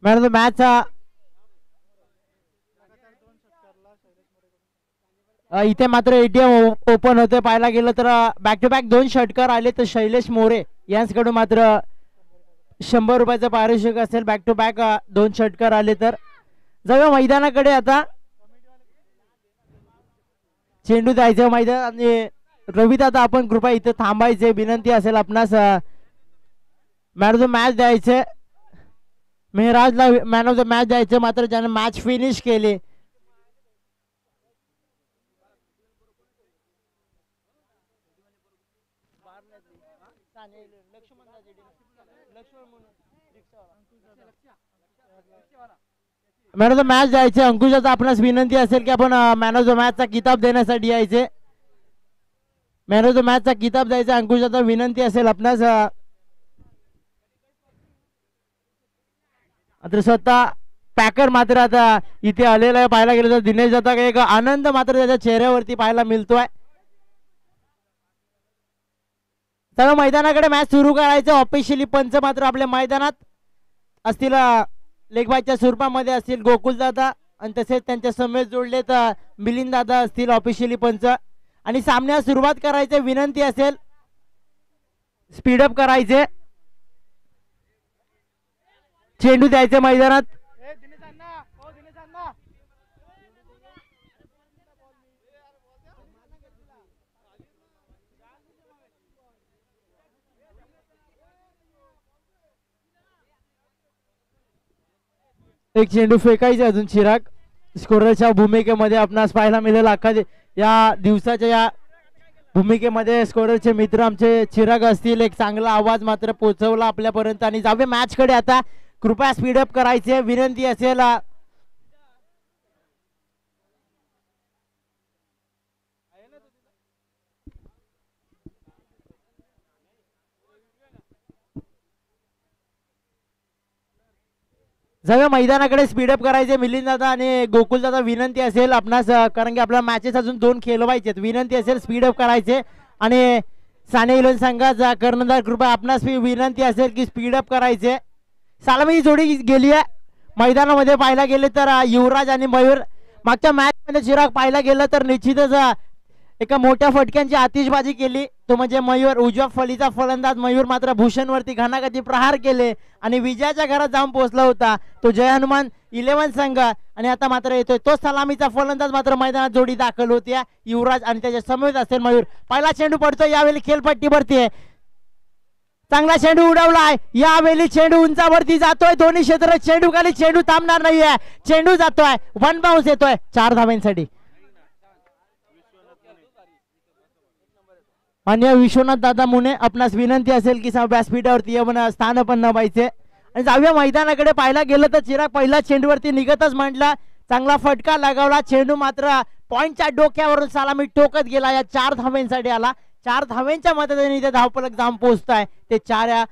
Man of the match इथे मात्र ATM open होते. पाहायला गेलं तर बॅक टू बॅक 2 षटकार आले तर शैलेश मोरे यांच्याकडून मात्र 100 रुपयाचं पारितोषिक असेल. बॅक टू बॅक 2 षटकार आले तर. जाऊया मैदानाकडे आता. चेंडू द्यायचं मैदान आणि रवी दादा आपण कृपया इथे थांबायचे विनंती असेल आपणास. मॅन ऑफ द मॅच द्यायचे मेहराजला मॅन ऑफ द मॅच द्यायचे मात्र ज्याने मॅच फिनिश केले. मॅन ऑफ द मॅच द्यायचे अंकुशाचा आपणास विनंती असेल की आपण मॅन ऑफ द मॅचचा किताब देण्यासाठी यायचे. मॅन ऑफ द मॅचचा किताब द्यायचा अंकुशाचा विनंती असेल आपणास. मात्र स्वतः पॅकर मात्र आता इथे आलेला आहे. पाहायला गेलं तर दिनेश जाता एक आनंद मात्र त्याच्या चेहऱ्यावरती पाहायला मिळतोय. तर मैदानाकडे मॅच सुरू करायचं. ऑफिशियली पंच मात्र आपल्या मैदानात असतील. लेखबाईच्या स्वरूपामध्ये असतील गोकुल दादा आणि तसेच त्यांच्या समेत जोडले तर मिलिंद दादा असतील ऑफिशियली पंच. आणि सामन्यास सुरुवात करायची विनंती असेल. स्पीडअप करायचे. चेंडू द्यायचे मैदानात. एक चेंडू फेकायचे अजून. चिराग स्कोररच्या भूमिकेमध्ये आपणास पाहायला मिळेल. अख्खा या दिवसाच्या या भूमिकेमध्ये स्कोररचे मित्र आमचे चिराग असतील. एक चांगला आवाज मात्र पोहोचवला आपल्यापर्यंत. आणि जावे मॅच कडे आता. कृपया स्पीडअप करायचे विनंती असेल. जाऊया मैदानाकडे. स्पीडअप करायचे मिलिंद दादा आणि गोकुल दादा विनंती असेल आपणास. कारण की आपल्या मॅचेस अजून 2 खेळवायचे. विनंती असेल स्पीडअप करायचे. आणि साने इलेव्हन संघाचा कर्णधार कृपया आपणास विनंती असेल की स्पीडअप करायचे. सालामी जोडी गेली आहे मैदानामध्ये. पाहायला गेले तर युवराज आणि मयूर. मागच्या मॅच मध्ये चिराग पाहायला गेलं तर निश्चितच एका मोठ्या फटक्यांची आतिषबाजी केली. तो म्हणजे मयूर. उजव्या फलीचा फलंदाज मयूर मात्र भूषणवरती घणाघाती प्रहार केले आणि विजयाच्या घरात जाऊन पोहोचला होता तो जय हनुमान 11 संघ. आणि आता मात्र येतोय तो सलामीचा फलंदाज मात्र मैदानात जोडी दाखल होती. युवराज आणि त्याच्या समेत असेल मयूर. पहिला चेंडू पडतो. यावेळी खेळपट्टी भरतीये. चांगला चेंडू उडवलाय. यावेळी चेंडू उंचावरती जातोय. दोन्ही क्षेत्र चेंडू खाली. चेंडू थांबणार नाहीये. चेंडू जातोय. 1 बाउन्स येतोय 4 धावांसाठी. मान्य विश्वनाथ दादा मुने आपणास विनंती असेल की व्यासपीठावरती येऊन स्थान पण नवायचे. आणि जाऊया मैदानाकडे. पाहायला गेलं तर चिराग पहिला चेंडूवरती निघतच म्हटला. चांगला फटका लगावला. चेंडू मात्र पॉइंटच्या डोक्यावरून सलामी टोकत गेला. या 4 धावांसाठी आला. 4 धावांच्या मदतीने इथे धावफलक जाऊन पोहोचताय ते 4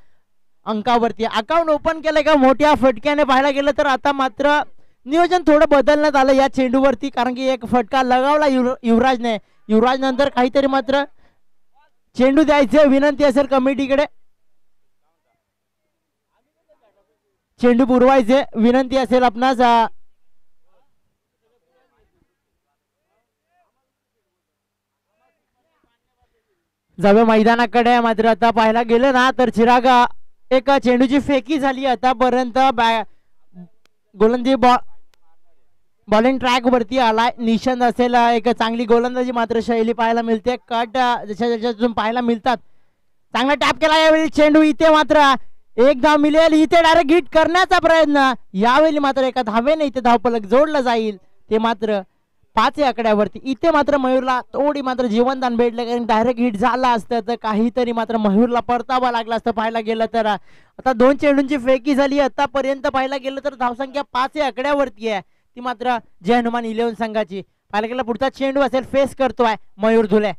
अंकावरती. अकाउंट ओपन केलंय का मोठ्या फटक्याने. पाहायला गेलं तर आता मात्र नियोजन थोडं बदलण्यात आलं या चेंडूवरती. कारण की एक फटका लगावला युवराजने. युवराज नंतर काहीतरी मात्र चेंडू द्यायचे विनंती असेल कमिटीकडे. चेंडू पुरवायचे विनंती असेल आपणास. जावे मैदानाकडे. मात्र आता पाहायला गेलं ना तर चिराग एक चेंडूची फेकी झाली आतापर्यंत. गोलंदाजी बॉलिंग ट्रॅक वरती आलाय. निशांत असेल. एक चांगली गोलंदाजी मात्र शैली पाहायला मिळते. कट ज्याच्यातून पाहायला मिळतात. चांगला टॅप केला यावेळी चेंडू. इथे मात्र 1 धाव मिळेल. इथे डायरेक्ट हिट करण्याचा प्रयत्न. यावेळी मात्र एका धावेने इथे धावफलक जोडलं जाईल. ते मात्र 5 आकड्यावरती. इथे मात्र मयूरला थोडी मात्र जीवनदान भेटलं. कारण डायरेक्ट हिट झाला असतं तर काहीतरी मात्र मयूरला परतावा लागला असतं. पाहायला गेलं तर आता 2 चेंडूंची फेकी झाली आतापर्यंत. पाहायला गेलं तर धावसंख्या 5 आकड्यावरती आहे. ती मात्र जय हनुमान 11 संघाची. पाहायला गेलं पुढचा चेंडू असेल फेस करतोय मयूर धुले.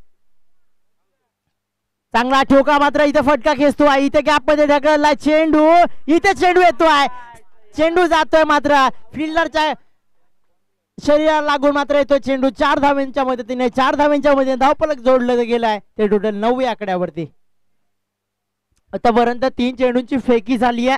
चांगला ठोका मात्र इथे फटका खेचतोय. इथे गॅप मध्ये ढकलला चेंडू. इथे चेंडू येतोय. चेंडू जातोय मात्र फिल्डरच्या शरीराला लागून मात्र येतोय चेंडू. 4 धावांच्या मदतीने 4 धावांच्या मदतीने धावफलक जोडलं गेलाय. ते टोटल 9 आकड्यावरती. आतापर्यंत 3 चेंडूंची फेकी झाली आहे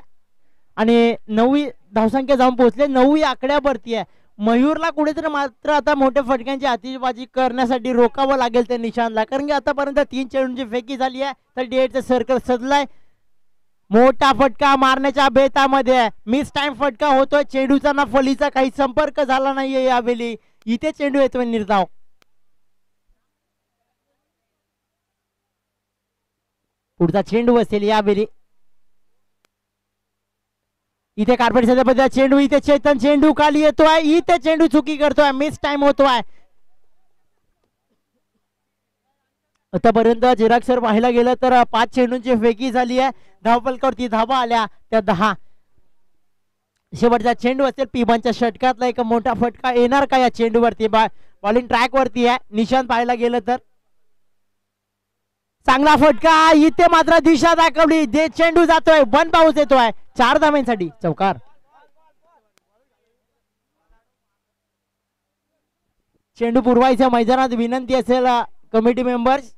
आणि 9 धावसंख्या जाऊन पोहोचले 9 या आकड्यावरती आहे. मयूरला कुठेतरी मात्र आता मोठ्या फटक्यांची आतिषबाजी करण्यासाठी रोकावं लागेल त्या निशानला, कारण की आतापर्यंत 3 चेंडूंची फेकी झाली आहे. 38चं सर्कल सजलाय. मोठा फटका मारण्याच्या बेतामध्ये मिस टाइम फटका होतोय. चेंडूचा ना फलीचा काही संपर्क झाला नाहीये यावेळी. इथे चेंडू येतोय निर्धाव. पुढचा चेंडू असेल यावेळी. इथे कार्पेट सध्या चेंडू, इथे चेतन चेंडू खाली येतोय. इथे चेंडू चुकी करतोय, मिस टाइम होतोय. आतापर्यंत चिराग सर पाहायला गेलं तर 5 चेंडूंची फेकी झाली आहे. धावफलकावरती धावा आल्या त्या 10. शेवटचा चेंडू असेल पिबांच्या षटकातला एक मोठा फटका येणार का या चेंडूवरती. बॉलिंग ट्रॅक वरती आहे. निशान पाहायला गेलं तर चांगला फटका. इथे मात्र दिशा दाखवली. जे चेंडू जातोय वन बाउन्स येतोय. 4 धावांसाठी चौकार. चेंडू पुरवायच्या मैदानात विनंती असेल कमिटी मेंबर्स.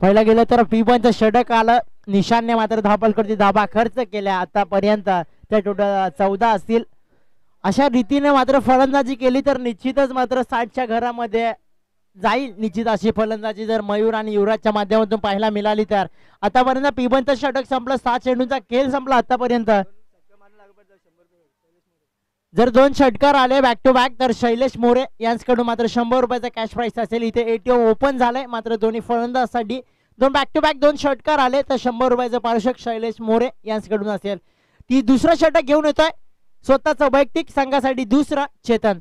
पहिला गेलं तर पिबांचं षटक आलं. निशानने मात्र धावफलकावरती धाबा खर्च केल्या आतापर्यंत. त्या टोटल 14 असतील. अशा रीतीने मात्र फलंदाजी केली तर निश्चितच मात्र 60च्या घरामध्ये जाईल. निश्चित अशी फलंदाजी जर मयूर आणि युवराजच्या माध्यमातून पाहायला मिळाली तर. आतापर्यंत पिबांचं षटक संपलं. 7 चेंडूंचा खेळ संपला आतापर्यंत. जर 2 षटकार आले बॅक टू बॅक तर शैलेश मोरे यांच्याकडून मात्र 100 रुपयाचा कॅश प्राइस असेल. इथे एटीएम ओपन झालंय. मात्र दोन्ही फलंदाजांसाठी 2 बॅक टू बॅक 2 षटकार आले तर 100 रुपयाचं पारितोषिक शैलेश मोरे यांच्याकडून असेल. ती दुसरं षटक घेऊन येतोय स्वतःचा वैयक्तिक संघासाठी दुसरा चेतन.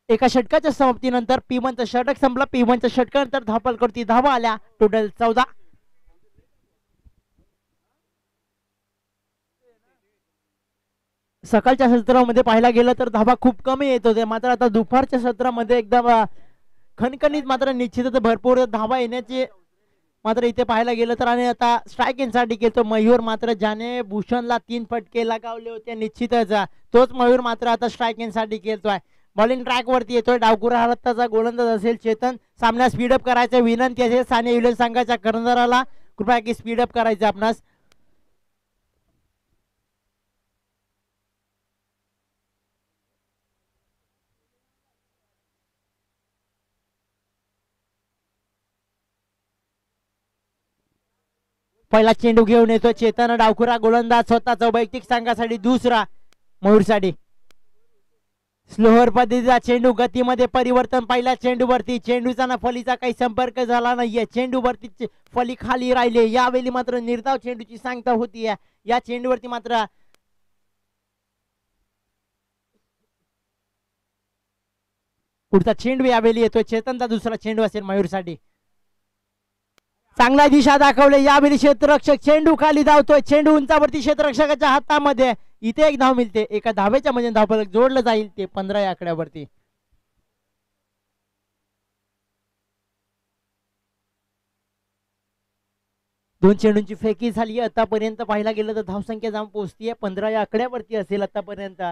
एका षटकाच्या समाप्तीनंतर पिमनचं षटक संपलं. पिमनच्या षटकानंतर धावफलकावरती धावा आल्या टोटल 14. सकाळच्या सत्रामध्ये पाहायला गेलं तर धावा खूप कमी येत होते. मात्र आता दुपारच्या सत्रामध्ये एकदम खणखणीत मात्र निश्चितच भरपूर धावा येण्याची मात्र इथे पाहायला गेलं तर. आणि आता स्ट्रायकिंगसाठी खेळतो मयूर. मात्र ज्याने भूषणला 3 फटके लगावले होते निश्चितच तोच मयूर मात्र आता स्ट्रायकिंगसाठी खेळतोय. बॉलिंग ट्रॅक वरती येतोय. डावकुरा हालताचा गोलंदाज असेल चेतन. सामना स्पीडअप करायचं विनंती असेल साने युलन संघाच्या कर्णधाराला. कृपया की स्पीडअप करायचं आपणास. पहिला चेंडू घेऊन येतो चेतन. डावखुरा गोलंदाज स्वतःचा वैयक्तिक संघासाठी दुसरा मयूरसाठी. स्लोअर पद्धतीचा चेंडू गतीमध्ये परिवर्तन. पहिल्या चेंडूवरती चेंडूचा ना फलीचा काही संपर्क झाला नाहीये. चेंडूवरती फली खाली राहिले. यावेळी मात्र निर्धाव चेंडूची सांगता होती. या चेंडूवरती मात्र पुढचा चेंडू यावेळी येतोय. चेतनचा दुसरा चेंडू असेल मयूरसाठी. चांगला दिशा दाखवले. यावेळी क्षेत्ररक्षक चेंडू खाली धावतोय. चेंडू उंचावरती क्षेत्ररक्षकाच्या हातामध्ये. इथे एक धाव मिळते. एका धावेच्या मध्ये धावफलक जोडलं जाईल. ते 15 या आकड्यावरती. दोन चेंडूंची फेकी झाली आतापर्यंत. पाहायला गेलं तर धावसंख्या जाऊन पोहोचतीये 15 या आकड्यावरती असेल आतापर्यंत.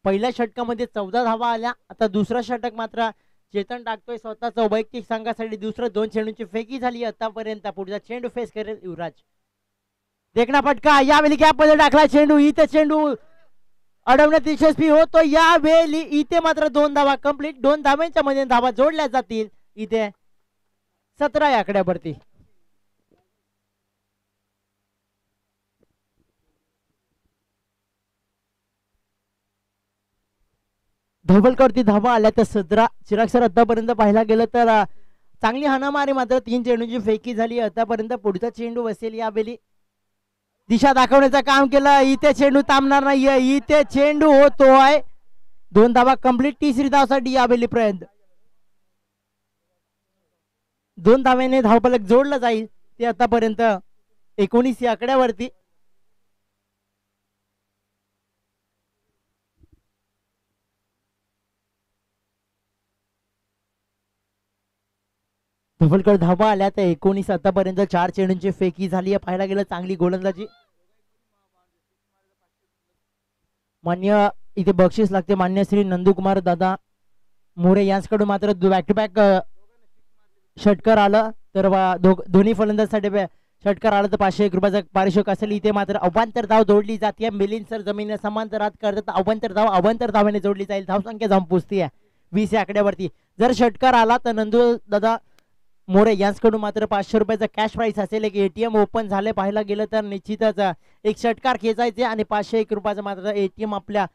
पहिल्या षटकामध्ये 14 धावा आल्या. आता दुसरा षटक मात्र चेतन टाकतोय स्वतःचा वैयक्तिक संघासाठी दुसरं. 2 चेंडूंची फेकी झाली आतापर्यंत. पुढचा चेंडू फेस करेल युवराज. देखना फटका. यावेळी गॅप मध्ये टाकला चेंडू. इथे चेंडू अडवण्यात यशस्वी होतो. यावेळी इथे मात्र 2 धावा कंप्लीट. 2 धावांच्या मध्ये धावा जोडल्या जातील. इथे 17 या आकड्यावरती. धावफलकावरती धावा आल्या तर 17. चिराग सर आतापर्यंत पाहायला गेलं तर चांगली हाणामारी मात्र 3 चेंडूंची फेकी झाली आतापर्यंत. पुढचा चेंडू असेल यावेळी. दिशा दाखवण्याचं काम केलं. इथे चेंडू थांबणार नाहीये. इथे चेंडू होतोय. 2 धावा कंप्लीट. तिसरी धावसाठी यावेळी प्रयत्न. 2 धाव्याने धावफलक जोडलं जाईल. ते आतापर्यंत 19 या आकड्यावरती. धुफलकर धावा आल्या तर 19 आतापर्यंत 4 चेंडूंची फेकी झाली आहे. पाहायला गेलं चांगली गोलंदाजी. मान्य इथे बक्षीस लागते मान्य श्री नंदकुमार दादा मोरे यांच्याकडून मात्र बॅक टू बॅक षटकार आलं तर दोन्ही फलंदाजांसाठी षटकार आलं तर 501 रुपयाचं पारितोषिक असेल. इथे मात्र अवांतर धाव जोडली जाते. मिलिंद सर जमिनीने समांतरात करतात. अवांतर धावाने जोडली जाईल. धावसंख्या जाऊन पोहोचते 20 या आकड्यावरती. जर षटकार आला तर नंदू दादा मोरे यांच्याकडून मात्र 500 रुपयाचा कॅश प्राइस असेल. एक एटीएम ओपन झाले. पाहायला गेलं तर निश्चितच एक षटकार खेचायचे आणि 501 रुपयाचं मात्र एटीएम आपल्या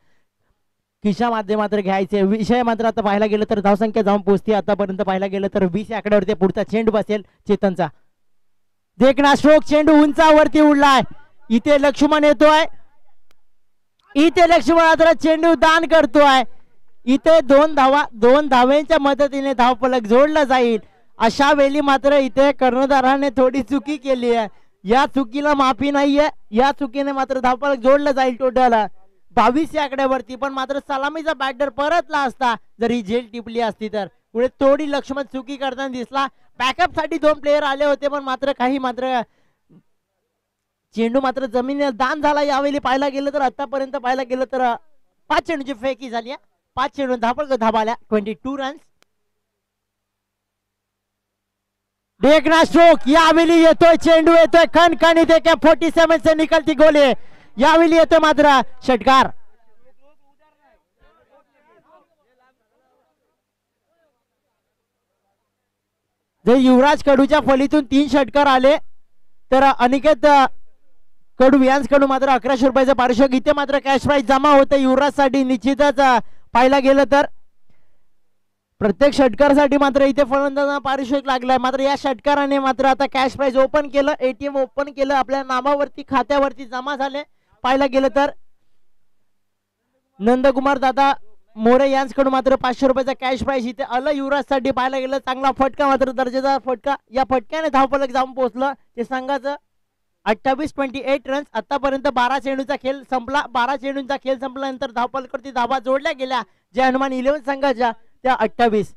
खिशामध्ये मात्र घ्यायचे. विषय मात्र आता पाहायला गेलं तर धावसंख्या जाऊन पोहोचते. आतापर्यंत पाहायला गेलं तर 20 या आकड्यावरती पुढचा चेंडू बसेल चेतनचा. देखना स्ट्रोक चेंडू उंचावरती उडलाय. इथे लक्ष्मण येतोय. इथे लक्ष्मण मात्र चेंडू दान करतोय. इथे 2 धावांच्या मदतीने धावफलक जोडला जाईल. अशा वेळी मात्र इथे कर्णधाराने थोडी चुकी केली आहे. या चुकीला माफी नाहीये. या चुकीने मात्र धावफलक जोडलं जाईल. टोटल 22 या आकड्यावरती. पण मात्र सलामीचा बॅटर परतला असता जर ही झेल टिपली असती तर पुढे थोडी लक्ष्मण चुकी करताना दिसला. बॅकअप साठी 2 प्लेयर आले होते पण मात्र चेंडू मात्र जमिनीला दान झाला. यावेळी पाहायला गेलं तर आतापर्यंत पाहायला गेलं तर 5 चेंडूची फेकी झाली. 5 चेंडू धावा आल्या. 22 रन्स. देखना स्ट्रोक यावेळी येतोय. चेंडू येतोय खणखणीत. 47 से निकलती गोले. यावेळी येतोय मात्र षटकार. जर युवराज कडूच्या फलीतून 3 षटकार आले तर अनिकेत कडू यांच्याकडून मात्र 1100 रुपयाचं पारितोषिक. इथे मात्र कॅश प्राइस जमा होते युवराज साठी. निश्चितच पाहायला गेलं तर प्रत्येक षटकारासाठी मात्र इथे फलंदाजांना पारितोषिक लागलाय. मात्र या षटकाराने मात्र आता कॅश प्राइस ओपन केलं. एटीएम ओपन केलं. आपल्या नामावरती खात्यावरती जमा झाले. पाहायला गेलं तर नंदकुमार दादा मोरे यांच्याकडून मात्र 500 रुपयाचा कॅश प्राइस इथे आलं युवराज साठी. पाहायला गेलं चांगला फटका मात्र दर्जेदार फटका. या फटक्याने धावफलक जाऊन पोहोचलं ते संघाचं 28 रन्स. आतापर्यंत 12 चेंडूचा खेळ संपला. 12 चेंडूंचा खेळ संपल्यानंतर धावफलकावरती धावा जोडल्या गेल्या ज्या हनुमान 11 संघाच्या त्या 28.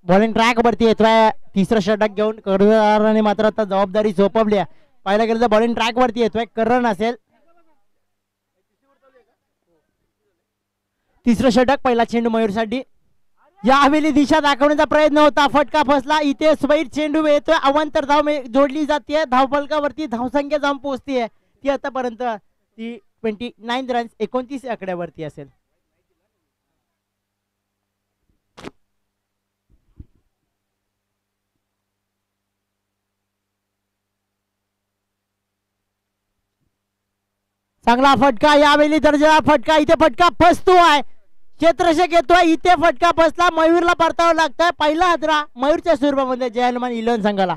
बॉलिंग ट्रॅक वरती येतोय. तिसरा षटक घेऊन कर्णधाराने मात्र आता जबाबदारी सोपवली. पाहायला गेलं तर बॉलिंग ट्रॅक वरती येतोय. करण असेल. तिसरं षटक. पहिला चेंडू मयूर साठी. यावेळी दिशा दाखवण्याचा प्रयत्न होता. फटका फसला. इथे स्पैर चेंडू येतोय. अवांतर धाव जोडली जाते. धावफलकावरती धावसंख्या जाऊन पोहोचते. ती आतापर्यंत 29 रन्स 29 आकड्यावरती असेल. चांगला फटका. यावेळी दर्जेदार फटका. इथे फटका फसतोय. क्षेत्ररक्षक येतोय. इथे फटका फसला. मयूरला परतावं लागतंय. पहिला हादरा मयूरच्या स्वरूपामध्ये जय हनुमान 11 संघाला.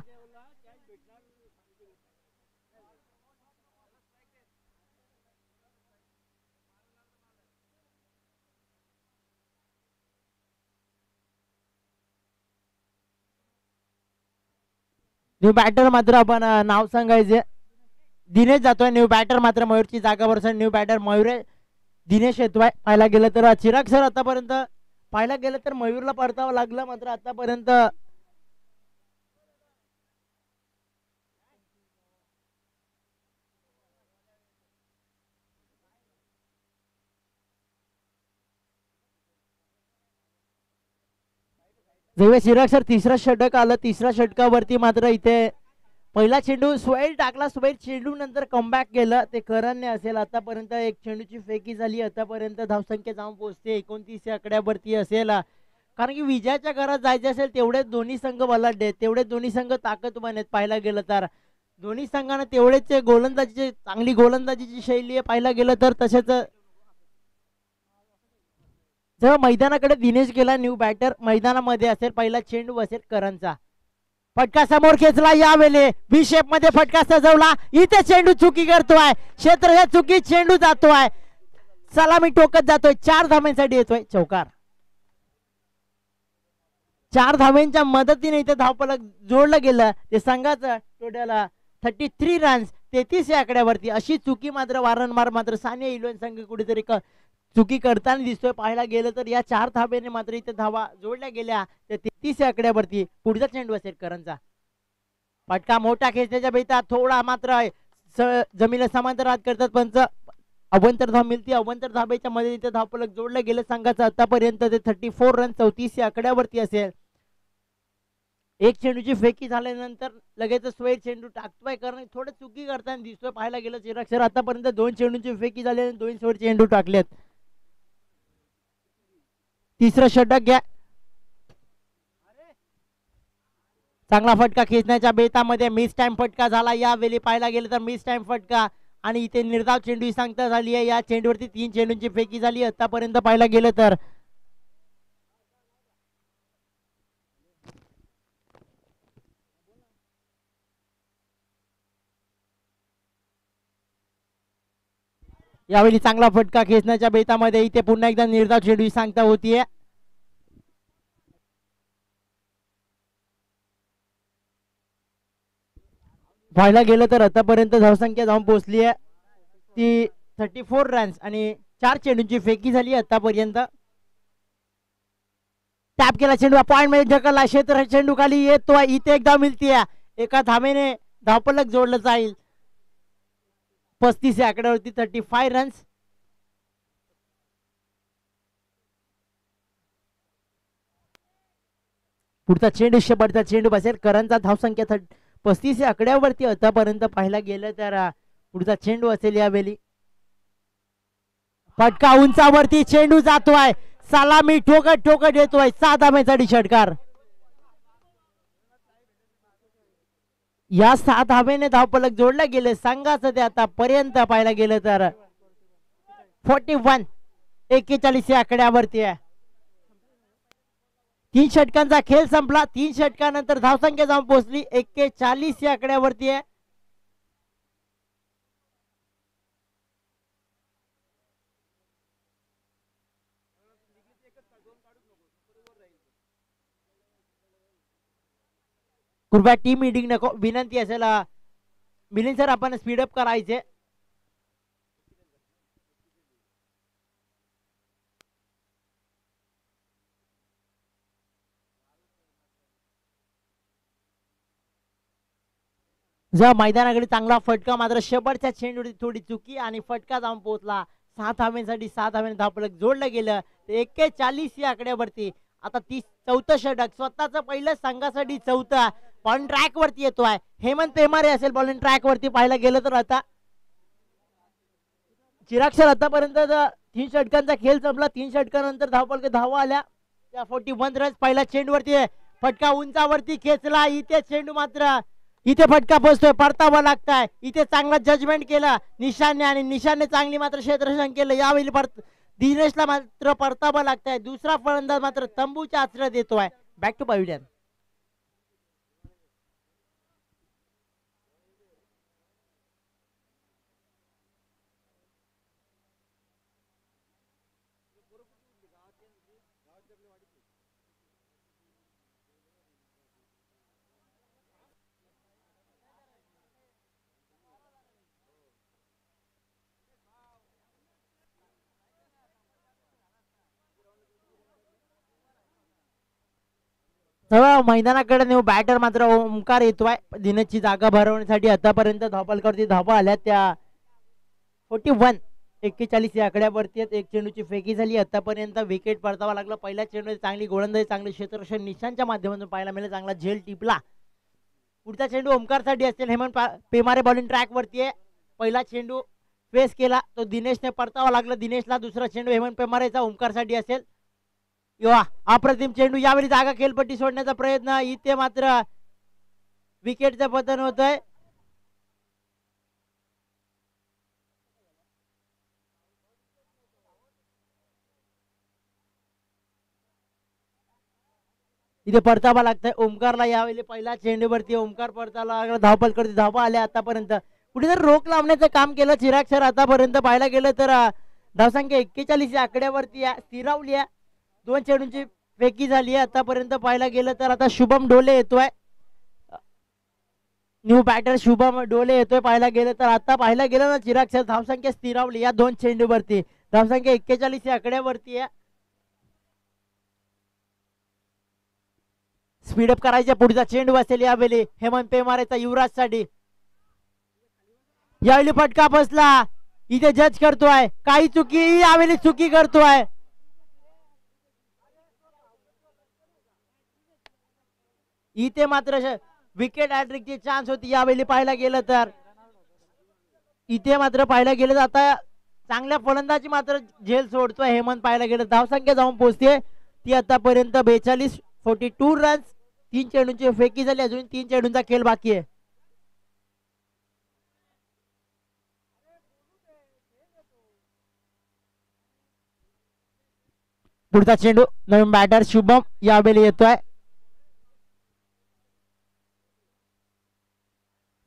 न्यू बॅटर मात्र आपण नाव सांगायचे. दिनेश जातोय. न्यू बॅटर मात्र मयूरची जागा बरोबर. न्यू बॅटर मयूर दिनेश येतोय. पाहायला गेलं तर चिराग सर आतापर्यंत पाहायला गेलं तर मयूरला परतावं लागलं. मात्र आतापर्यंत जेव्हा चिराग सर तिसरा षटक आलं, तिसऱ्या षटकावरती मात्र इथे पहिला चेंडू सोहेल टाकला, सोहेल चेंडू नंतर कमबॅक केलं, ते करणने असेल. आतापर्यंत एक चेंडूची फेकी झाली, आतापर्यंत धावसंख्या जाऊन पोहोचते 29 या आकड्यावरती असेल. कारण की विजयाच्या घरात जायचे असेल तेवढे दोन्ही संघ बलाढ्य आहेत, तेवढे दोन्ही संघ ताकदवान आहेत. पाहायला गेलं तर दोन्ही संघांना तेवढेच गोलंदाजीची चांगली गोलंदाजीची शैली आहे. पाहायला गेलं तर तसेच जेव्हा मैदानाकडे दिनेश गेला न्यू बॅटर मैदानामध्ये असेल, पहिला चेंडू असेल करणचा, फटका समोर खेचला, यावेळी बी शेप मध्ये फटका सजवला, इथे चेंडू चुकी करतोय, क्षेत्र चुकी चेंडू जातोय, सलामी टोकत जातोय, 4 धावांसाठी येतोय चौकार. 4 धावांच्या मदतीने इथे धावफलक जोडलं गेलं, ते संघाचं टोटल 33 रन्स 33 या आकड्यावरती. अशी चुकी मात्र वारंवार मात्र सानिया इलेव्हन संघ कुठेतरी चुकी करताना दिसतोय. पाहायला गेलं तर या 4 धाब्याने मात्र इथे धावा जोडल्या गेल्या, ते 33 या आकड्यावरती. पुढचा चेंडू असेल करणचा, फटका मोठा खेचण्याच्या बेतात थोडा मात्र जमिनीला समांतर हात करतात पंच, अवंतर धाव मिळते. अवंतर धाब्याच्या मध्ये इथे धावफलक जोडलं गेलं संघाचं आतापर्यंत ते 34 रन 34 या आकड्यावरती असेल. एक चेंडूची फेकी झाल्यानंतर लगेच सोहेल चेंडू टाकतोय, कारण थोडं चुकी करताना दिसतोय. पाहायला गेलं चिराग सर आतापर्यंत 2 चेंडूची फेकी झाली आणि 2 सोहेल चेंडू टाकलेत. तिसरं षटक घ्या, चांगला फटका खेचण्याच्या बेतामध्ये मिस टाइम फटका झाला. यावेळी पाहायला गेलं तर मिस टाइम फटका आणि इथे निर्धाव चेंडू ही सांगता झाली आहे. या चेंडूवरती 3 चेंडूंची फेकी झाली आतापर्यंत. पाहायला गेलं तर यावेळी चांगला फटका खेचण्याच्या बेतामध्ये इथे पुन्हा एकदा निर्धाव चेंडू ही सांगता होतीये. पाहायला गेलं तर आतापर्यंत धावसंख्या जाऊन पोहोचली आहे ती 34 रन्स आणि 4 चेंडूंची फेकी झाली आतापर्यंत. टॅप केला चेंडू, पॉइंट मध्ये ढकलला, क्षेत्र चेंडू खाली येतो, इथे एकदा मिळते, एका धावेने धावफलक जोडलं जाईल. 35 या आकड्यावरती 35 रन्स. पुढचा चेंडू शेवटचा चेंडू बसेल करणचा. धावसंख्या 35 या आकड्यावरती आतापर्यंत पाहायला गेलं तर पुढचा चेंडू असेल यावेळी. फटका उंचावरती चेंडू जातोय, सलामी ठोकत ठोकत येतोय, 6 धाब्यांसाठी षटकार. या 6 धाब्याने धावफलक जोडले गेले संघाचं ते आतापर्यंत पाहायला गेलं तर 41 या आकड्यावरती आहे. 3 षटकांचा खेळ संपला. 3 षटकानंतर धावसंख्या जाऊन पोहोचली 41 या आकड्यावरती आहे. कृपया टीम मीटिंग नको, विनंती असेल मिलिंद सर आपण स्पीडअप करायचे. जेव्हा मैदानाकडे चांगला फटका मात्र शेवटच्या चेंडूची थोडी चुकी आणि फटका जाऊन पोहोचला. 6 धाव्यांसाठी 6 धाव्याने धावफलक जोडलं गेलं. 41 या आकड्यावरती आता 34 षटक, स्वतःच पहिलं संघासाठी 4था बॉलिंग ट्रॅक वरती येतोय. हेमंत पेमारे असेल बॉलिंग ट्रॅक वरती. पाहायला गेलं तर आता चिराग सर आतापर्यंत 3 षटकांचा खेळ संपला. 3 षटकानंतर धावफलक धावा आल्या. 41 रन्स. पहिला चेंडूवरती फटका उंचावरती खेचला, इथे चेंडू मात्र इथे फटका बसतोय, परतावा लागताय. इथे चांगला जजमेंट केला निशाने आणि निशाने चांगली मात्र क्षेत्ररक्षण केलं. यावेळी दिनेशला मात्र परतावा लागताय. दुसरा फलंदाज मात्र तंबूच्या आश्रय देतोय. Back to pavilion. तेव्हा मैदानाकडे नेऊ बॅटर मात्र ओमकार येतोय दिनेशची जागा भरवण्यासाठी. आतापर्यंत धावफलकावरती धावा आल्या त्या 41. 41 या आकड्यावरती आहेत. एक चेंडूची फेकी झाली आतापर्यंत. विकेट परतावा लागला. पहिल्या चेंडू चांगली गोलंदाजी, चांगले क्षेत्ररक्षण निशांच्या माध्यमातून पाहायला मिळेल. चांगला झेल टिपला. पुढचा चेंडू ओमकारसाठी असेल. हेमंत पेमारे बॉलिंग ट्रॅक वरती आहे. पहिला चेंडू फेस केला तो दिनेशने, परतावा लागला दिनेशला. दुसरा चेंडू हेमंत पेमारेचा ओमकारसाठी असेल. युवा अप्रतिम चेंडू. यावेळी जागा खेळपट्टी सोडण्याचा प्रयत्न. इथे मात्र विकेटचं पतन होत आहे. इथे परतावा लागतंय ओमकारला. यावेळी पहिला चेंडूवरती ओमकार परतावा लागला. धावपल करते. धावा आल्या आतापर्यंत. कुठेतरी रोख लावण्याचं काम केलं चिराग सर. आतापर्यंत पाहायला गेलं तर धावसंख्या 41 या आकड्यावरती स्थिरावली आहे. 2 चेंडूंची फेकी झाली आहे आतापर्यंत पाहायला गेलं तर. आता शुभम डोले येतोय. न्यू बॅटर शुभम डोले येतोय पाहायला गेलं तर. आता पाहायला गेलं ना चिराग सर, धावसंख्या स्थिरावली या 2 चेंडूवरती. धावसंख्या 41 या आकड्यावरती आहे. स्पीडअप करायचा. पुढचा चेंडू असेल यावेळी हेमंत पेमारेचा युवराज साठी. यावेळी फटका बसला. इथे जज करतोय काही चुकी. यावेळी चुकी करतोय. इथे मात्र विकेट हॅट्रिकची चान्स होती यावेळी पाहायला गेलं तर. इथे मात्र पाहायला गेलं तर आता चांगल्या फलंदाजी मात्र झेल सोडतोय हेमंत पाहायला गेलं. धावसंख्या जाऊन पोहोचते ती आतापर्यंत 42. 42 रन्स. 3 चेंडूंची फेकी झाली. अजून 3 चेंडूंचा खेळ बाकी आहे. पुढचा चेंडू नवीन बॅटर शुभम यावेळी येतोय.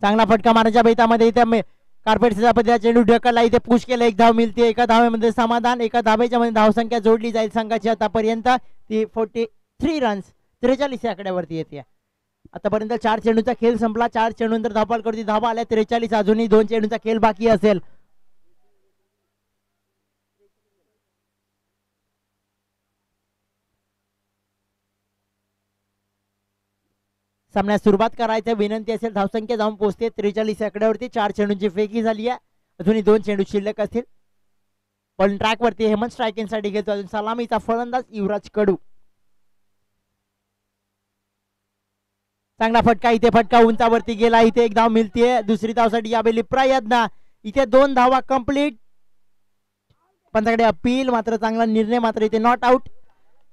चांगला फटका मारण्याच्या बेतामध्ये इथे कार्पेटचा पद्धतीचा चेंडू ढकलला. इथे पुश केला. 1 धाव मिळते. एका धावेमध्ये समाधान. एका धावेच्या मध्ये धावसंख्या जोडली जाईल संघाची आतापर्यंत. ती 43 रन्स 43 या आकड्यावरती येते. आतापर्यंत 4 चेंडूचा खेळ संपला. 4 चेंडूनंतर धावपाल करती. धावा आल्या 43. अजूनही 2 चेंडूचा खेळ बाकी असेल. सामन्यात सुरुवात करायची विनंती असेल. धावसंख्या जाऊन पोहोचते 43 आकड्यावरती. 4 चेंडूंची फेकी झाली आहे. अजूनही 2 चेंडू शिल्लक असतील. बॉलिंग ट्रॅक वरती हेमंत स्ट्रायकिंग साठी घेतो. अजून सलामीचा फलंदाज युवराज कडू. चांगला फटका. इथे फटका उंचावरती गेला. इथे 1 धाव मिळते. दुसरी धावसाठी यावेळी प्रयत्न. इथे 2 धावा कंप्लीट. पंचाकडे अपील. मात्र चांगला निर्णय. मात्र इथे नॉट आउट.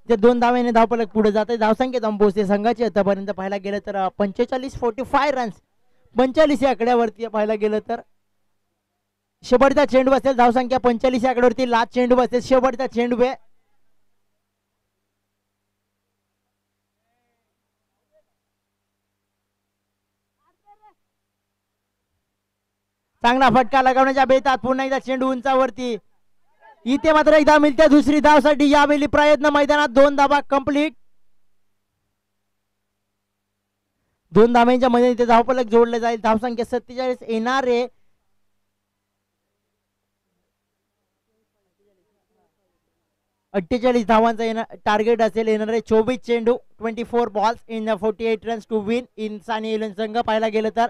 ते 2 धावेने धावफलक पुढे जाते. धावसंख्या जाऊन पोहोचते संघाची आतापर्यंत पाहायला गेलं तर 45 रन्स 45 या आकड्यावरती पाहायला गेलं तर. शेवटचा चेंडू असेल. धावसंख्या 45 या आकड्यावरती. लास्ट चेंडू असेल. शेवटचा चेंडू आहे. चांगला फटका लगावण्याच्या बेतात. पुन्हा एकदा चेंडू उंचावरती. इथे मात्र 1 धाव मिळते. दुसरी धावसाठी यावेळी प्रयत्न. मैदानात 2 धावा कंप्लीट. 2 धावांच्या मध्ये इथे धावफलक जोडले जाईल. धावसंख्या 47 येणार आहे. अठ्ठेचाळीस धावांचा टार्गेट असेल. येणार आहे 24 चेंडू. 24 balls in 48 runs to win in Sani eleven संघ पाहायला गेलं तर.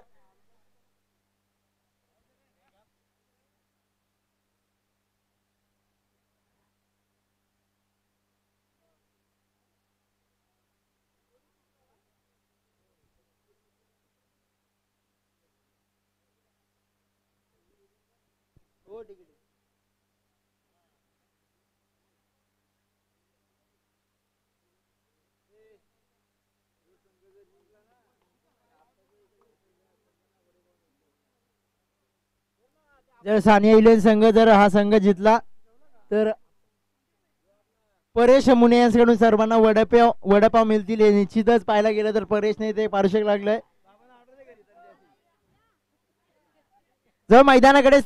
जर सानिया इलेव्हन संघ जर हा संघ जिंकला तर परेश मुने यांच्याकडून सर्वांना वडापाव मिळतील. हे निश्चितच पाहायला गेलं तर परेशने ते पारितोषिक लागलंय. जर मैदानाकडे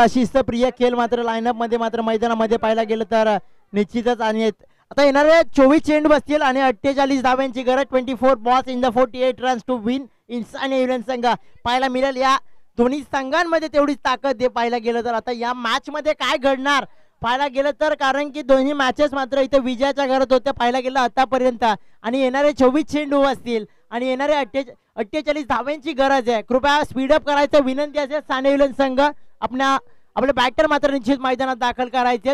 शिस्तप्रिय खेळ मात्र लाईनअप मध्ये मात्र मैदानामध्ये पाहायला गेलं तर निश्चितच. आणि आता येणारे 24 चेंडू बसतील आणि 48 धाव्यांची गरज. 24 balls in 48 runs to win in Sania eleven संघ पाहायला मिळेल. या दोन्ही संघांमध्ये तेवढीच ताकद आहे पाहायला गेलं तर. आता या मॅच मध्ये काय घडणार पाहायला गेलं तर, कारण की दोन्ही मॅचेस मात्र इथे विजयाच्या घरात होत्या पाहायला गेलं आतापर्यंत. आणि येणारे 24 चेंडू असतील आणि येणारे 48 धाव्यांची गरज आहे. कृपया स्पीडअप करायचं विनंती असेल. सानिया इलेव्हन संघ आपले बॅटर मात्र निश्चित मैदानात दाखल करायचे.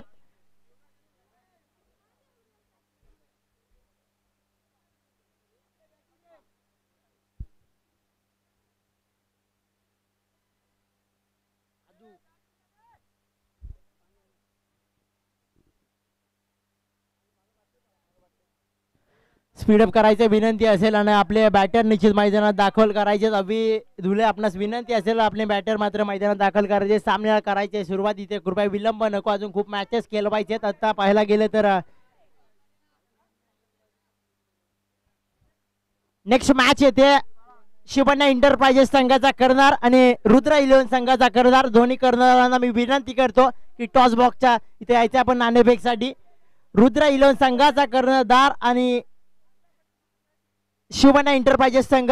स्पीडअप करायचं विनंती असेल आणि आपले बॅटर निश्चित मैदानात दाखल करायचे. अभि धुले आपणास विनंती असेल आपले बॅटर मात्र मैदानात दाखल करायचे. सामन्याला करायचे सुरुवात. इथे कृपया विलंब नको, अजून खूप मॅचेस केलं पाहिजेत. आता पाहायला गेले तर नेक्स्ट मॅच येते शिवण्या इंटरप्राइजेस संघाचा करणार आणि रुद्र 11 संघाचा करणार. दोन्ही करणाऱ्यांना मी विनंती करतो की टॉस बॉक्सच्या इथे यायचे आपण नाणेफेकसाठी. रुद्र 11 संघाचा कर्णधार आणि शिवण्या इंटरप्राइजेस संघ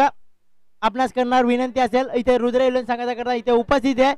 आपणास करणार विनंती असेल. इथे रुद्र 11 संघाचा करणार इथे उपस्थित आहे.